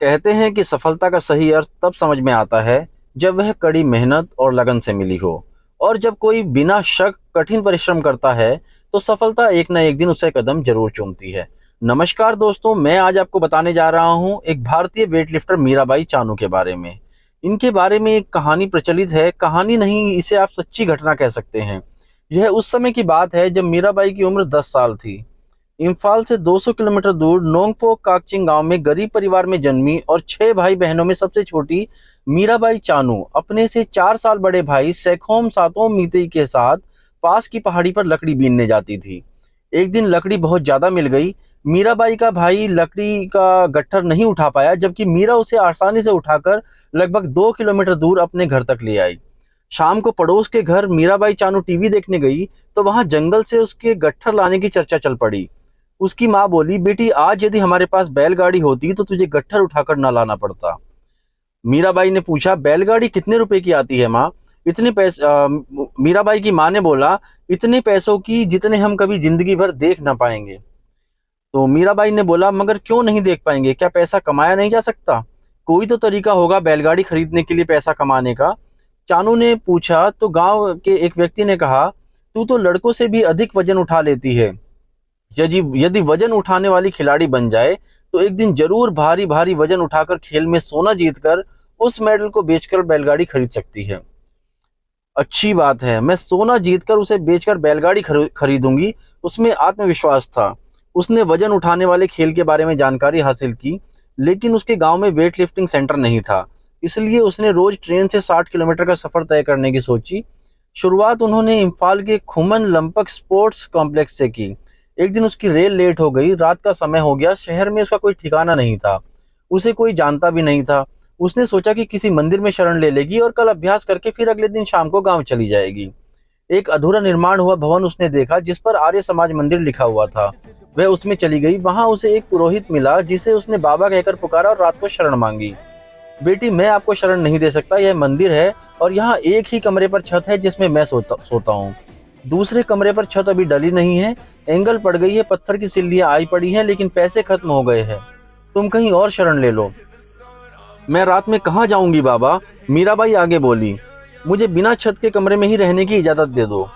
कहते हैं कि सफलता का सही अर्थ तब समझ में आता है जब वह कड़ी मेहनत और लगन से मिली हो। और जब कोई बिना शक कठिन परिश्रम करता है तो सफलता एक ना एक दिन उसे कदम जरूर चूमती है। नमस्कार दोस्तों, मैं आज आपको बताने जा रहा हूँ एक भारतीय वेटलिफ्टर मीराबाई चानू के बारे में। इनके बारे में एक कहानी प्रचलित है, कहानी नहीं, इसे आप सच्ची घटना कह सकते हैं। यह उस समय की बात है जब मीराबाई की उम्र 10 साल थी। इम्फाल से 200 किलोमीटर दूर नोंगपो काकचिंग गांव में गरीब परिवार में जन्मी और 6 भाई बहनों में सबसे छोटी मीराबाई चानू अपने से 4 साल बड़े भाई सैखोम सातोम मीतेई के साथ पास की पहाड़ी पर लकड़ी बीनने जाती थी। एक दिन लकड़ी बहुत ज्यादा मिल गई। मीराबाई का भाई लकड़ी का गट्ठर नहीं उठा पाया, जबकि मीरा उसे आसानी से उठाकर लगभग 2 किलोमीटर दूर अपने घर तक ले आई। शाम को पड़ोस के घर मीराबाई चानू टीवी देखने गई तो वहां जंगल से उसके गट्ठर लाने की चर्चा चल पड़ी। उसकी माँ बोली, बेटी आज यदि हमारे पास बैलगाड़ी होती तो तुझे गट्ठर उठाकर न लाना पड़ता। मीराबाई ने पूछा, बैलगाड़ी कितने रुपए की आती है माँ? इतने पैसे मीराबाई की माँ ने बोला, इतने पैसों की जितने हम कभी जिंदगी भर देख ना पाएंगे। तो मीराबाई ने बोला, मगर क्यों नहीं देख पाएंगे? क्या पैसा कमाया नहीं जा सकता? कोई तो तरीका होगा बैलगाड़ी खरीदने के लिए पैसा कमाने का। चानू ने पूछा तो गांव के एक व्यक्ति ने कहा, तू तो लड़कों से भी अधिक वजन उठा लेती है। यदि यदि वजन उठाने वाली खिलाड़ी बन जाए तो एक दिन जरूर भारी भारी वजन उठाकर खेल में सोना जीतकर उस मेडल को बेचकर बैलगाड़ी खरीद सकती है। अच्छी बात है, मैं सोना जीतकर उसे बेचकर बैलगाड़ी खरीदूंगी। उसमें आत्मविश्वास था। उसने वजन उठाने वाले खेल के बारे में जानकारी हासिल की, लेकिन उसके गांव में वेट लिफ्टिंग सेंटर नहीं था। इसलिए उसने रोज ट्रेन से 60 किलोमीटर का सफर तय करने की सोची। शुरुआत उन्होंने इम्फाल के खुमन लंपक स्पोर्ट्स कॉम्प्लेक्स से की। एक दिन उसकी रेल लेट हो गई, रात का समय हो गया, शहर में उसका कोई ठिकाना नहीं था, उसे कोई जानता भी नहीं था। उसने सोचा कि किसी मंदिर में शरण ले लेगी और कल अभ्यास करके फिर अगले दिन शाम को गांव चली जाएगी। एक अधूरा निर्माण हुआ भवन उसने देखा जिस पर आर्य समाज मंदिर लिखा हुआ था। वह उसमें चली गई। वहां उसे एक पुरोहित मिला जिसे उसने बाबा कहकर पुकारा और रात को शरण मांगी। बेटी, मैं आपको शरण नहीं दे सकता, यह मंदिर है और यहाँ एक ही कमरे पर छत है जिसमें मैं सोता हूँ। दूसरे कमरे पर छत अभी डली नहीं है, एंगल पड़ गई है, पत्थर की सिल्लियां आई पड़ी हैं, लेकिन पैसे खत्म हो गए हैं। तुम कहीं और शरण ले लो। मैं रात में कहाँ जाऊंगी बाबा? मीराबाई आगे बोली, मुझे बिना छत के कमरे में ही रहने की इजाजत दे दो।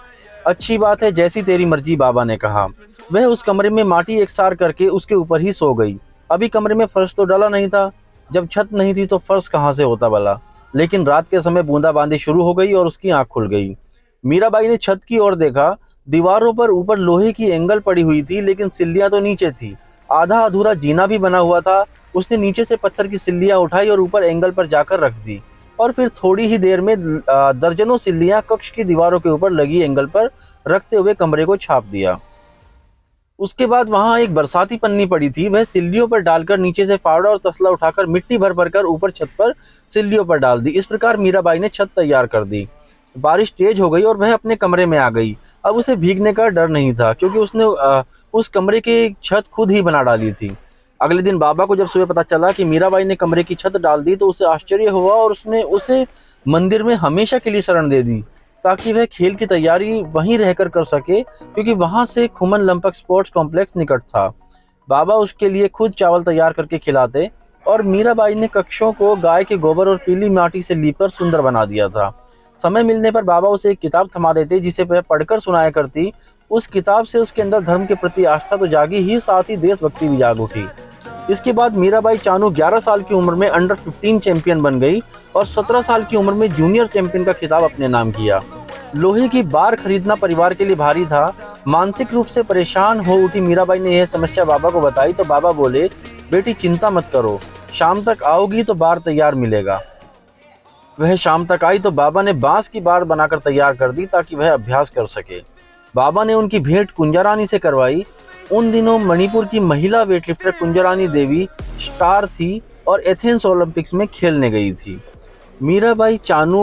अच्छी बात है, जैसी तेरी मर्जी, बाबा ने कहा। वह उस कमरे में माटी एकसार करके उसके ऊपर ही सो गई। अभी कमरे में फर्श तो डाला नहीं था। जब छत नहीं थी तो फर्श कहाँ से होता भला? लेकिन रात के समय बूंदाबांदी शुरू हो गई और उसकी आंख खुल गई। मीराबाई ने छत की ओर देखा। दीवारों पर ऊपर लोहे की एंगल पड़ी हुई थी, लेकिन सिल्लियां तो नीचे थी। आधा अधूरा जीना भी बना हुआ था। उसने नीचे से पत्थर की सिल्लियां उठाई और ऊपर एंगल पर जाकर रख दी। और फिर थोड़ी ही देर में दर्जनों सिल्लियां कक्ष की दीवारों के ऊपर लगी एंगल पर रखते हुए कमरे को छाप दिया। उसके बाद वहां एक बरसाती पन्नी पड़ी थी। वह सिल्लियों पर डालकर नीचे से फावड़ा और तसला उठाकर मिट्टी भर भर कर ऊपर छत पर सिल्लियों पर डाल दी। इस प्रकार मीराबाई ने छत तैयार कर दी। बारिश तेज हो गई और वह अपने कमरे में आ गई। अब उसे भीगने का डर नहीं था, क्योंकि उसने उस कमरे की छत खुद ही बना डाली थी। अगले दिन बाबा को जब सुबह पता चला कि मीराबाई ने कमरे की छत डाल दी तो उसे आश्चर्य हुआ और उसने उसे मंदिर में हमेशा के लिए शरण दे दी, ताकि वह खेल की तैयारी वहीं रहकर कर सके, क्योंकि वहां से खुमन लंपक स्पोर्ट्स कॉम्प्लेक्स निकट था। बाबा उसके लिए खुद चावल तैयार करके खिलाते और मीराबाई ने कक्षों को गाय के गोबर और पीली माटी से लीपकर सुंदर बना दिया था। समय मिलने पर बाबा उसे एक किताब थमा देते जिसे वह पढ़कर सुनाया करती। उस किताब से उसके अंदर धर्म के प्रति आस्था तो जागी ही, साथ ही देशभक्ति भी जाग उठी। इसके बाद मीराबाई चानू 11 साल की उम्र में अंडर 15 चैंपियन बन गई और 17 साल की उम्र में जूनियर चैंपियन का खिताब अपने नाम किया। लोहे की बार खरीदना परिवार के लिए भारी था। मानसिक रूप से परेशान हो उठी मीराबाई ने यह समस्या बाबा को बताई तो बाबा बोले, बेटी चिंता मत करो, शाम तक आओगी तो बार तैयार मिलेगा। वह शाम तक आई तो बाबा ने बांस की बार बनाकर तैयार कर दी ताकि वह अभ्यास कर सके। बाबा ने उनकी भेंट कुंजारानी से करवाई। उन दिनों मणिपुर की महिला वेटलिफ्टर कुंजारानी देवी स्टार थी और एथेंस ओलंपिक्स में खेलने गई थी। मीराबाई चानू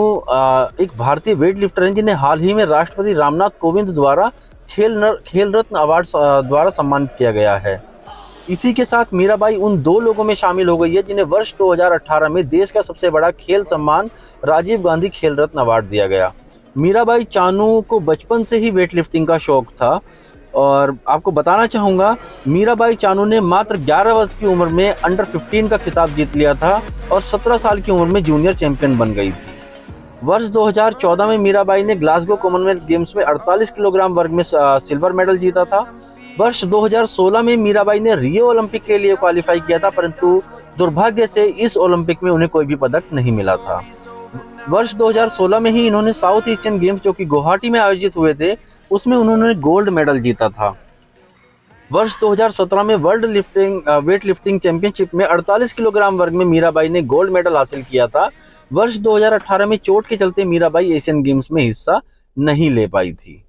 एक भारतीय वेटलिफ्टर हैं जिन्हें हाल ही में राष्ट्रपति रामनाथ कोविंद द्वारा खेल रत्न अवार्ड द्वारा सम्मानित किया गया है। इसी के साथ मीराबाई उन 2 लोगों में शामिल हो गई है जिन्हें वर्ष 2018 में देश का सबसे बड़ा खेल सम्मान राजीव गांधी खेल रत्न अवार्ड दिया गया। मीराबाई चानू को बचपन से ही वेटलिफ्टिंग का शौक था और आपको बताना चाहूँगा, मीराबाई चानू ने मात्र 11 वर्ष की उम्र में अंडर 15 का खिताब जीत लिया था और 17 साल की उम्र में जूनियर चैंपियन बन गई थी। वर्ष 2014 में मीराबाई ने ग्लासगो कॉमनवेल्थ गेम्स में 48 किलोग्राम वर्ग में सिल्वर मेडल जीता था। वर्ष 2016 में मीराबाई ने रियो ओलंपिक के लिए क्वालिफाई किया था, परंतु दुर्भाग्य से इस ओलंपिक में उन्हें कोई भी पदक नहीं मिला था। वर्ष 2016 में ही इन्होंने साउथ एशियन गेम्स, जो कि गुवाहाटी में आयोजित हुए थे, उसमें उन्होंने गोल्ड मेडल जीता था। वर्ष 2017 में वर्ल्ड वेट लिफ्टिंग चैंपियनशिप में 48 किलोग्राम वर्ग में मीराबाई ने गोल्ड मेडल हासिल किया था। वर्ष 2018 में चोट के चलते मीराबाई एशियन गेम्स में हिस्सा नहीं ले पाई थी।